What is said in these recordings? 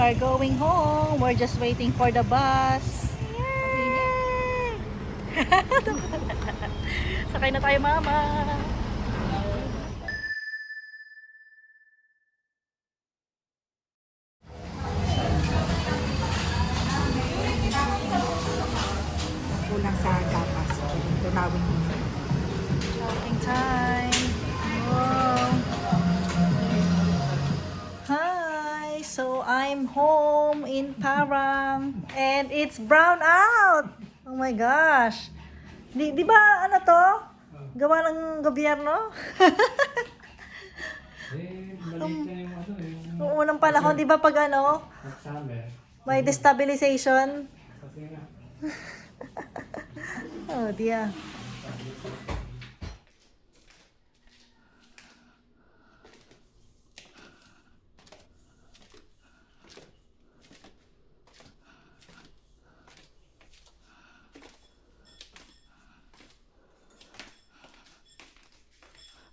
are going home. We're just waiting for the bus. Yay! Sakay na tayo, mama. Kulang sa gatas. Tunawin mo. Shopping time. Wow. Hi, so I'm home in Parang and it's brown out. Oh my gosh. Di ba ano to? Gawa ng gobyerno? Maliit na yung ano, yung Noong unang panahon, di ba pag ano, summer. may destabilization? Kasi nga, Oh dear.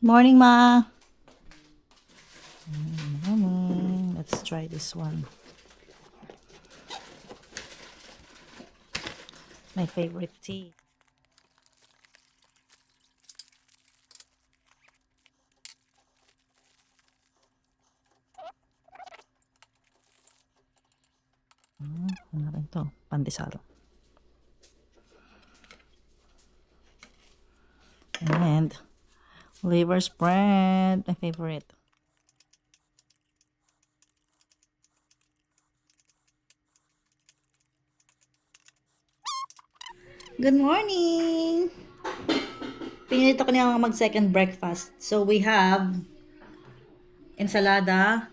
Morning, Ma. Morning. Let's try this one. My favorite tea. Ano rin to? Pandesal. And liver spread, my favorite. Good morning! Pinilit ako niya mag second breakfast. So we have ensalada.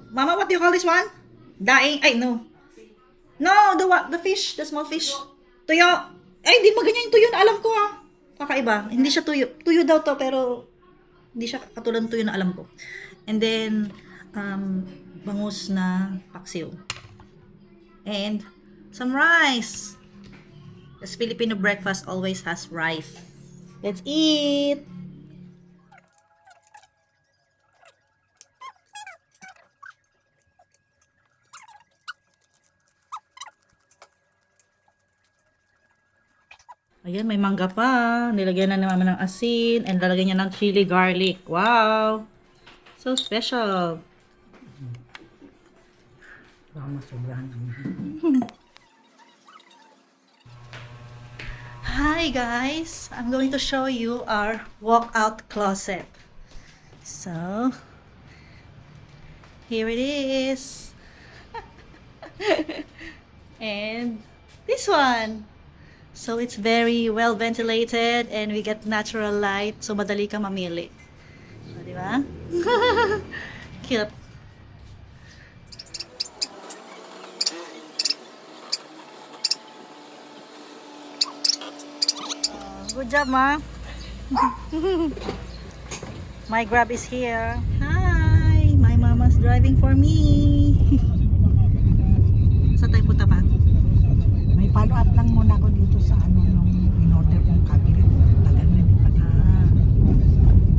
Mama, what do you call this one? Daing, ay no. No, the fish, the small fish. Tuyo. Ay, hindi maganyan yung tuyo na alam ko ah. Kakaiba. Hindi siya tuyo. Tuyo daw to, pero hindi siya katulad ng tuyo na alam ko. And then, bangus na paksiw. And some rice. This Filipino breakfast always has rice. Let's eat! Ayan, may mangga pa. Nilagyan na ni mama ng asin and lalagyan niya ng chili garlic. Wow! So special. Baka masobrahan naman. Hi guys! I'm going to show you our walkout closet. So, here it is. And this one. So, it's very well ventilated and we get natural light. So, madali ka mamili. So, di ba? Cute. Good job, Ma. My Grab is here. Hi! My mama's driving for me. Saan tayo punta pa? May follow up lang muna ako dito sa ano nung in-order kong cabinet. Tagal na di pa na.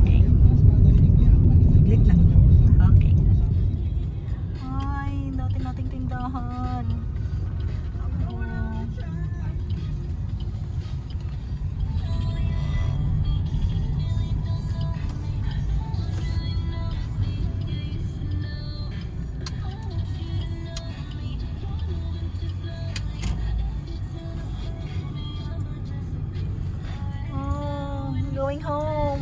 Okay. Saglit lang yun. Okay. Ay, dating tindahan. Going home.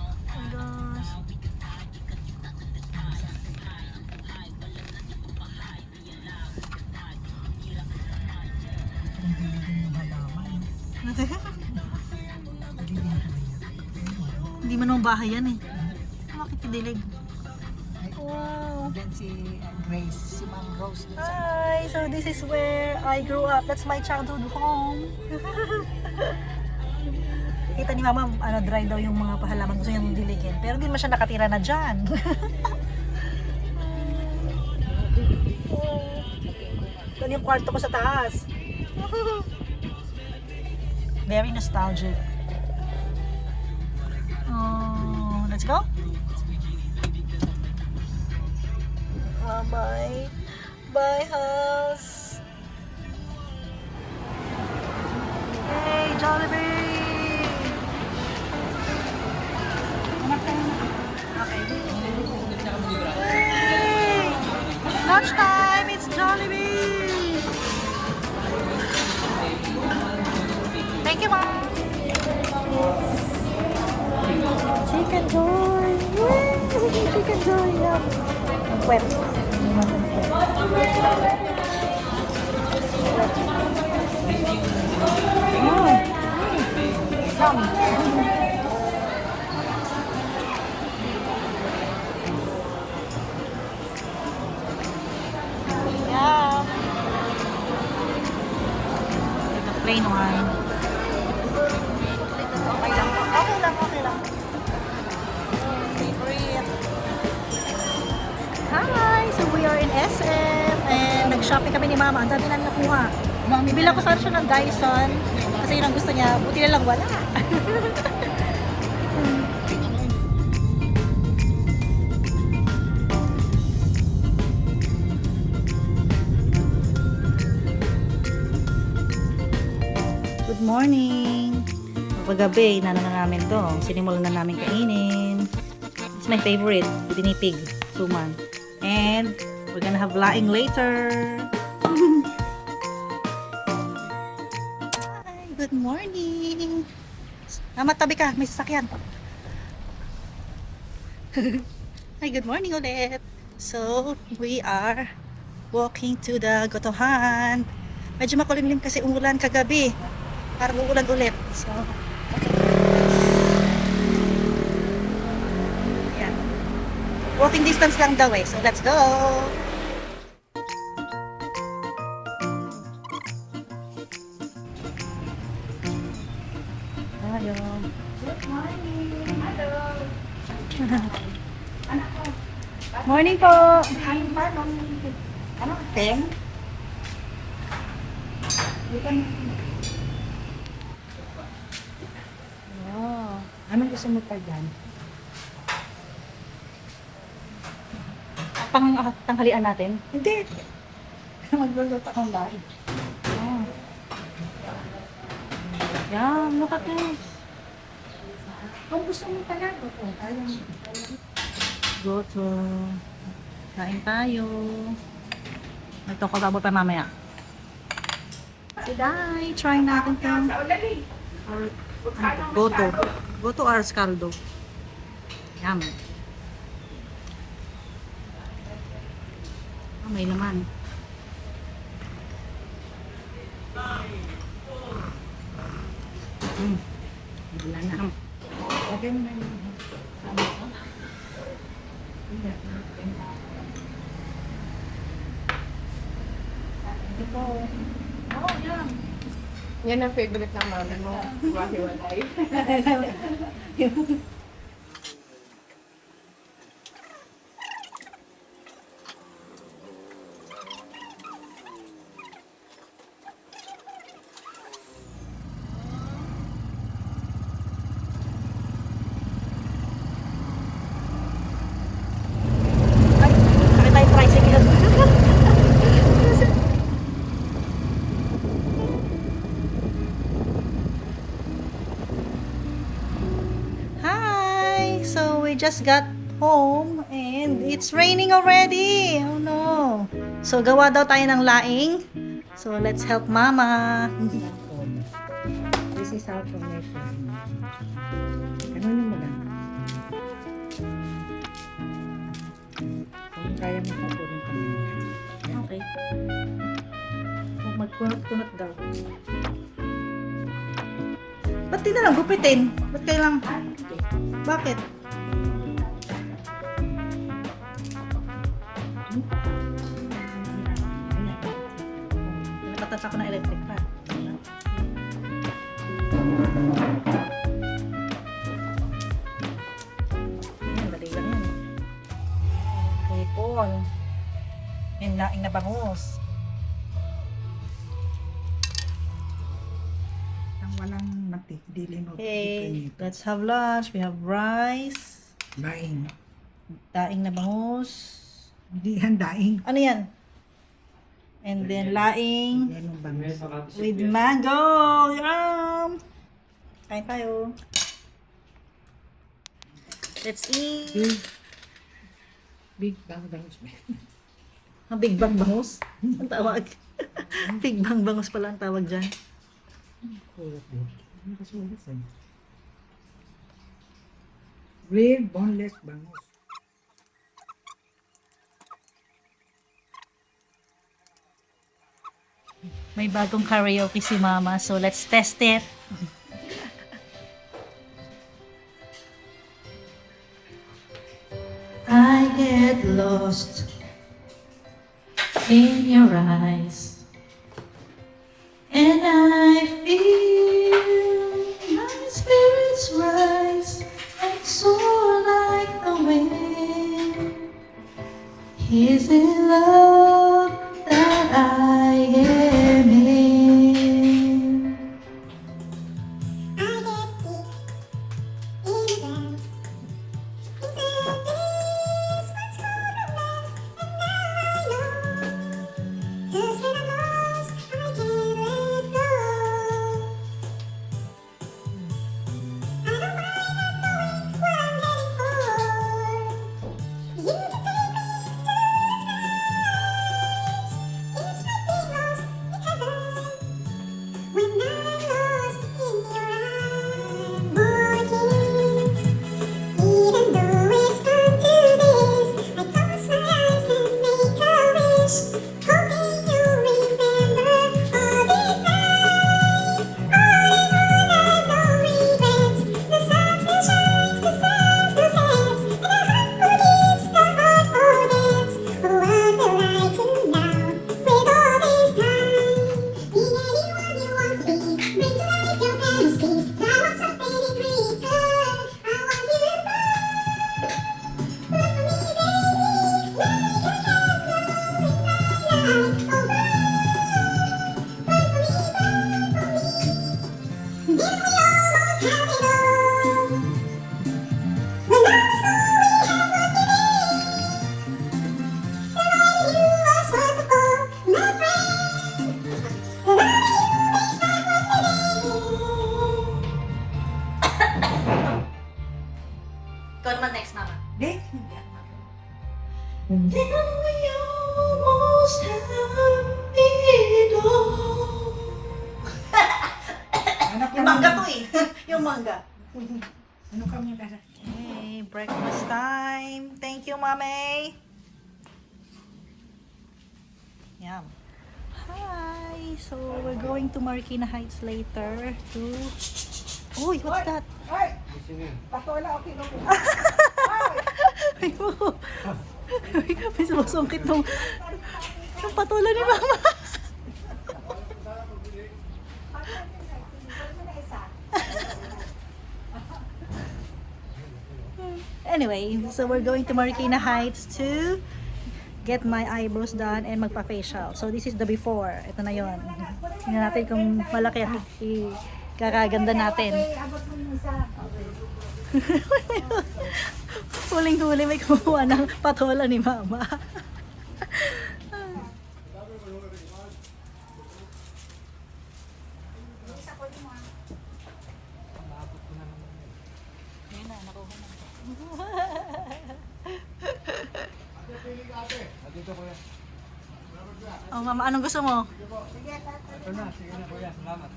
Oh my gosh. Yung halaman. Hindi man ang bahay yan eh. Bakit kidilig? Wow. Then si Grace, si Ma'am Rose. dun sa- Hi! So this is where I grew up. That's my childhood home. Kita ni Mama, dry daw yung mga pahalaman. Gusto niyang diligin. Pero hindi naman siya nakatira na dyan. Ito yung kwarto ko sa taas. Very nostalgic. Oh, let's go. Bye. Bye, house. Hey, Jollibee! Okay. Hey! Lunchtime! It's Jollibee! Thank you, Mom! Chicken joy! Yay! Chicken joy! Yum! Wet. Yeah. The plain one. Okay lang. Okay lang, okay lang. Favorite. Hi! So we are in SM and nag-shopping kami ni Mama. Ang dami namin nakuha. Bibila ko sana siya ng Dyson kasi yun ang gusto niya. Buti na lang wala. Good morning! Paggabi, inano na namin to. Sinimulan na namin kainin. It's my favorite, dinipig, suman. And we're gonna have laing later. Hi, good morning! Mama, tabi ka, may sasakyan. Hi, good morning ulit. So, we are walking to the Gotohan. Medyo makulimlim kasi umulan kagabi. Parang uulan ulit. So, yan. Walking distance lang daw eh. So, let's go! Tayo. Good morning! Hello! Morning po! Ano? Teng? Oh, anong gusto mo pa dyan? Tanghalian natin. Hindi. Magluluto akong lahat. Oh. Yum, look at this. Kung gusto mo talaga, ayaw mo. Go to. Kain tayo. Ito ko sabot pa mamaya. Today, try natin ito. Goto. Goto Ars Caldo. Yum. Oh, may laman. Wala na. Lagay mo na yun. Ito po. Oh, yum. Yan ang favorite ng mami mo. Wahi-walay. Ay, sakit tayo tricycle. Hi! So we just got home and it's raining already. Oh no. So gawa daw tayo ng laing. So let's help Mama. This is our formation. Ano mo lang? Kung kaya mo pa po rin kami. Okay. Magkunot-kunot daw. Ba't di na lang gupitin? Ba't kailang... Bakit? Nakatas ako ng electric fan. Ayan, dali lang yan. Hipon. Yung laing na bangus. walang mati. Dili mo. Okay, let's have lunch. We have rice, Daing. daing na bangus. Hindi yan daing. Ano yan? And then laing Yan ang May bangus. Makati with CPS. mango. Yum! Kain tayo. Let's eat. Big bang bangus. Ang Big Bang bangus. Ang tawag. Big Bang bangus pala ang tawag dyan. Real boneless bangus. May bagong karaoke si Mama, so let's test it. I get lost in your eyes, and I feel my spirits rise and soar like the wind. Is it love that I am in? Ikaw naman next, Mama. Di? Then we almost have it all. Ano ka Yung mangga to eh. Yung mangga. Ano kami kasi? Okay, breakfast time. Thank you, Mami. Yum. Hi. So, we're going to Marikina Heights later to... Uy, what's that? Ay! Sige. Patola, okay, okay. May sumusungkit nung patola ni Mama. Anyway, so we're going to Marikina Heights to get my eyebrows done and magpa-facial. So this is the before. Ito na yon. Tingnan natin kung malaki ang kakaganda natin. Abot mo yung isa. Huling-huli may kumuha ng patola ni Mama. Ayun na, nakuha na. Oh, Mama, anong gusto mo? Ito na, sige na kuya, salamat.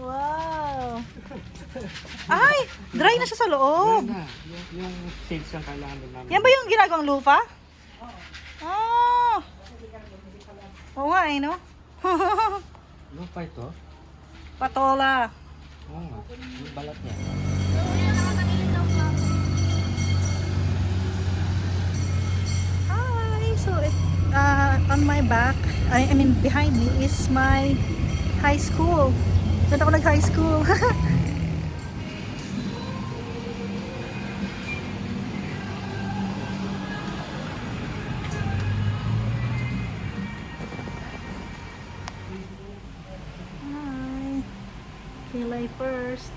Wow! Ay! Dry na siya sa loob! Na, yung shades ang kailangan din namin. Yan ba yung ginagawang lufa? Ah! Oo nga eh, no? Lupa ito? Patola. Oo nga, yung balat niya. Hi! So, on my back, I mean behind me is my high school. Doon ako nag-high school. Hi! July 1st.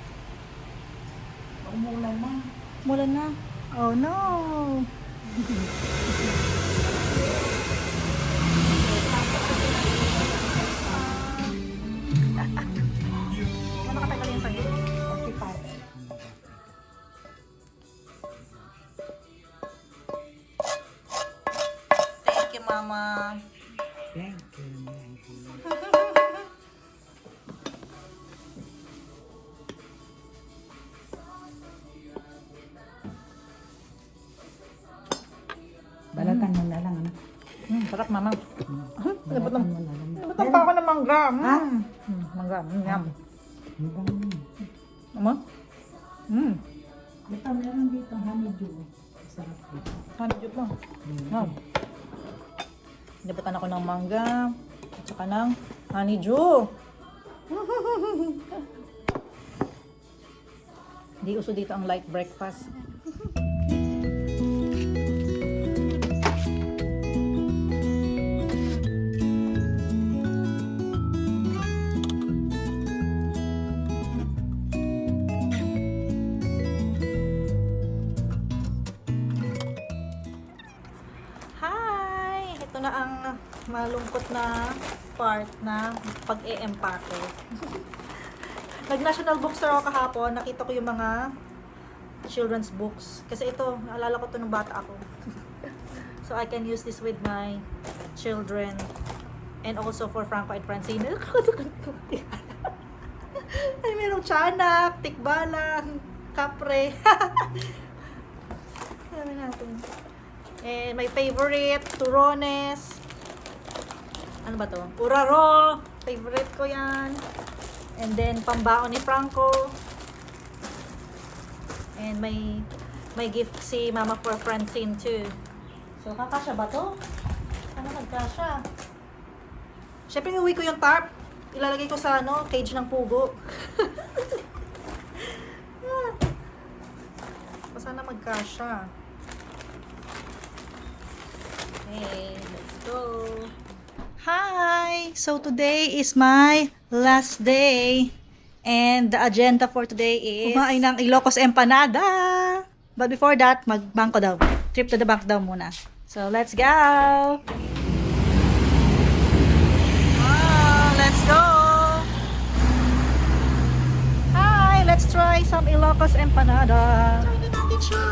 Umulan na. Mulan na. Oh no! Ano katagal yung sa'yo? 45. Thank you, Mama. Thank you. Balatan mo na lang, ano? Sarap, Mama. Balatan mo na lang. Nabutan pa ako ng mangga. Ha? Mangga. Yum. Hanggang Ano? ito, meron dito honeydew. Sarap dito. Honeydew lang. Wow. Nabutan ako ng mangga. At saka ng honeydew. Di uso dito ang light breakfast. Hi! Ito na ang malungkot na part na pag-e-empake. Nag-National Bookstore ako kahapon. Nakita ko yung mga children's books. Kasi ito, naalala ko ito nung bata ako. So, I can use this with my children. And also for Franco and Francine. Ay, merong tiyanak, tikbalang, kapre. Sabi natin. And my favorite, turones. Ano ba to? Uraro. Favorite ko yan. And then, pambaon ni Franco. And may gift si Mama for Francine too. So, kakasya ba to? Sana magkasya. Siyempre, uwi ko yung tarp. Ilalagay ko sa cage ng pugo. Sana magkasya. Okay, let's go. Hi! So today is my last day. And the agenda for today is kumain ng Ilocos Empanada. But before that, mag-bangko daw. Trip to the bank daw muna. So let's go! Let's go! Hi! Let's try some Ilocos Empanada. Try natin siya.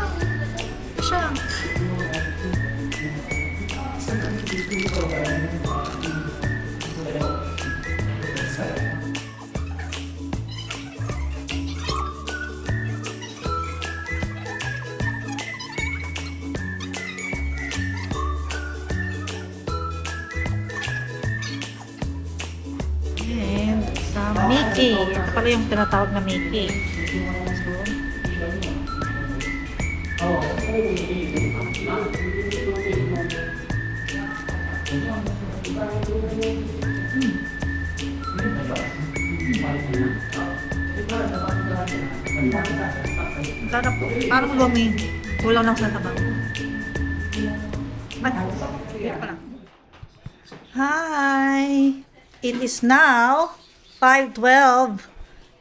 And sa Mickey. Ito pala yung tinatawag na Mickey. Parang lumi. Kulang lang sa tabang. Hi! It is now 5:12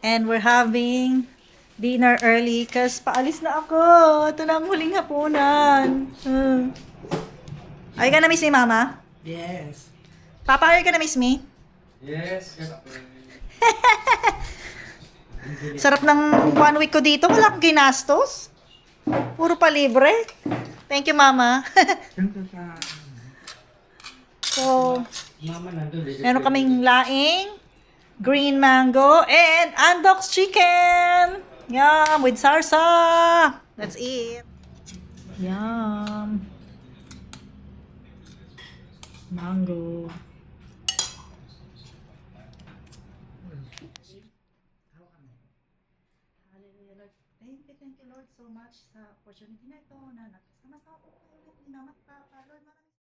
and we're having dinner early kasi paalis na ako. Ito na ang huling hapunan. Are you gonna miss me, Mama? Yes. Papa, are you gonna miss me? Yes. Sarap ng 1 week ko dito. Wala akong ginastos. Puro pa libre. Thank you, Mama. So, Mama nandun. meron kaming laing, green mango, and Andox chicken. Yum, with sarsa. Let's eat. Yum. Mango. Hallelujah, Lord. Thank you, Lord, so much sa opportunity na ito na nakasama ko ulit ni Mama at Papa. Lord, maraming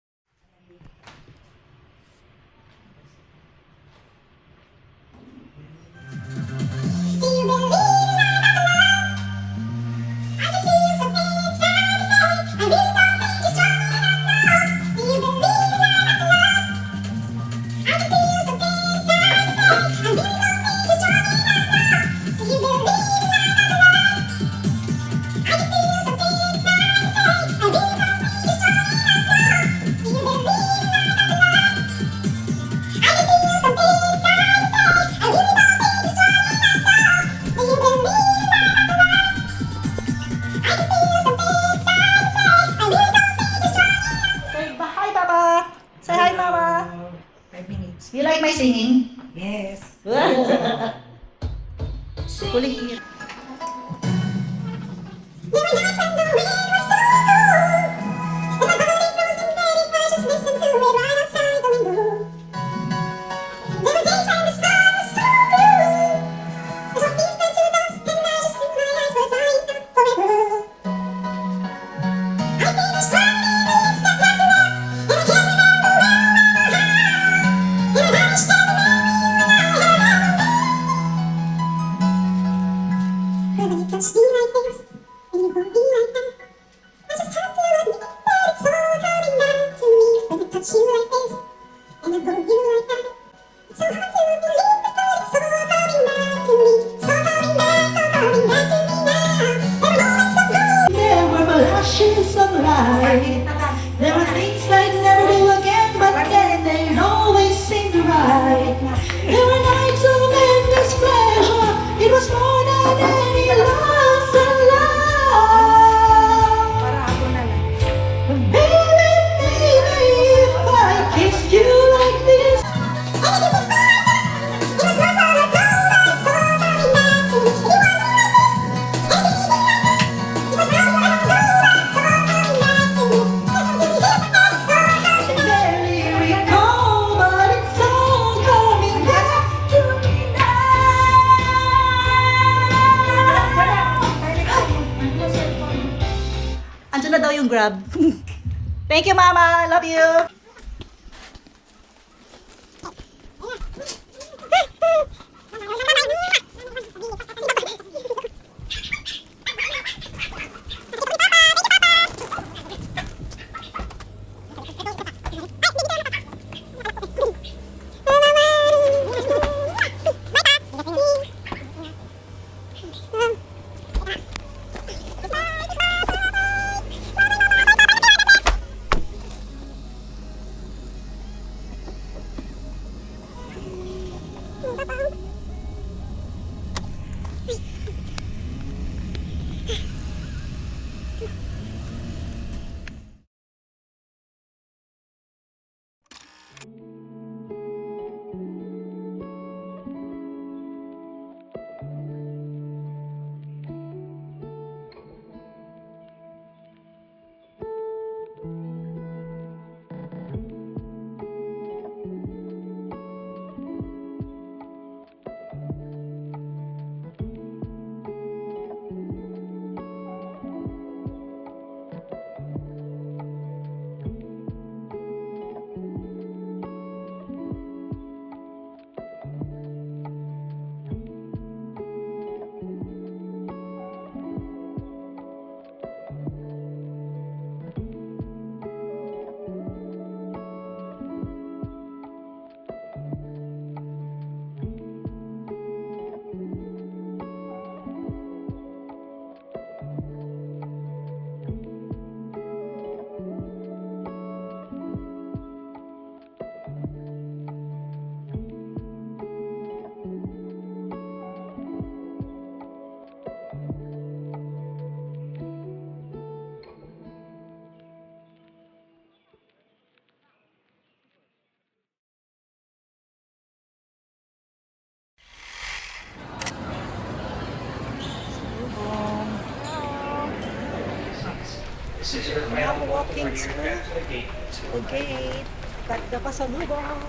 Pulling ear. Touch me like this, and you won't be like that. I just have to admit that it's all coming back to me. When I touch you like this, and I hold you like that. It's so hard to believe it, but it's all coming back to me. It's all coming back to me now. Every moment's so cold. There were flashes of light. There were things I'd never do again, but then they'd always seem right. There were nights of endless pleasure. It was more than any loss of love. Para ako na lang. But baby, baby, if I kissed you like this. And if it was like that, it was worth all the gold, but it's all coming back to me. If you want me like this, and if you need me like that, it was worth all the gold, but it's all coming back to me. There's some beauty here, but it's all coming I barely recall, but it's all coming back to me now. Andiyan na daw yung Grab. Thank you, Mama. Love you. I'm walking to gate. Tagda pa sa lubong.